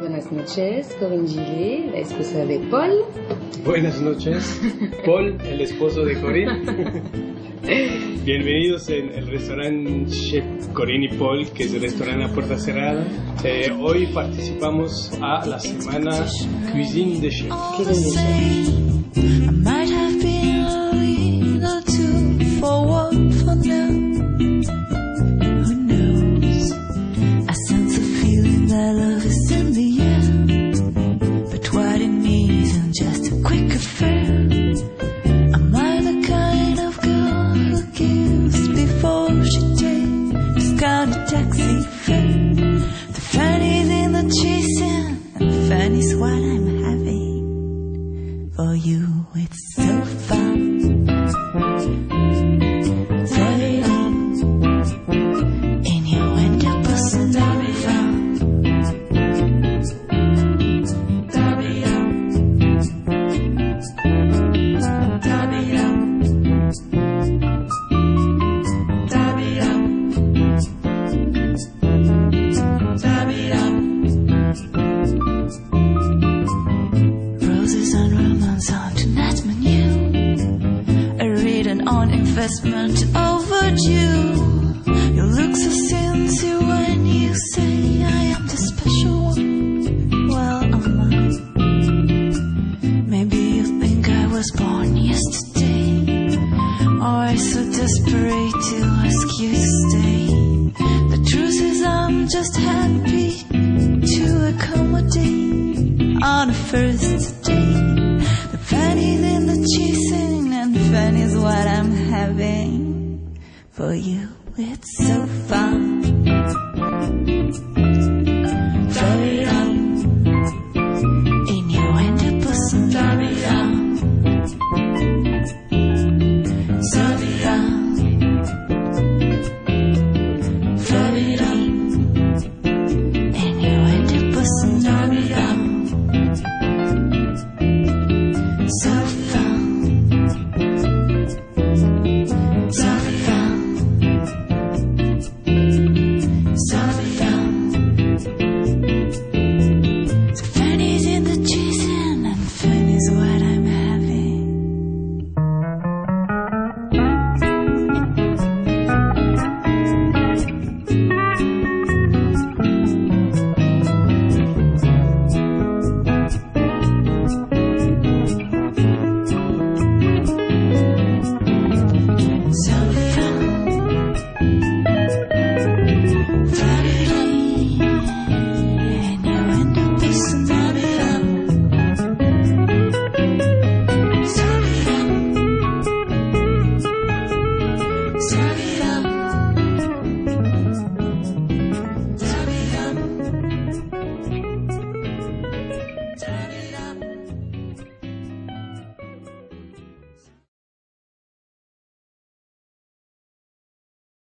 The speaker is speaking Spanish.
Buenas noches, Corinne Gillet, la esposa de Paul. Buenas noches, Paul, el esposo de Corinne. Bienvenidos en el restaurante Chef Corinne y Paul, que es el restaurante a puerta cerrada. Hoy participamos a la semana Cuisine de Chef. For you, it's so fun.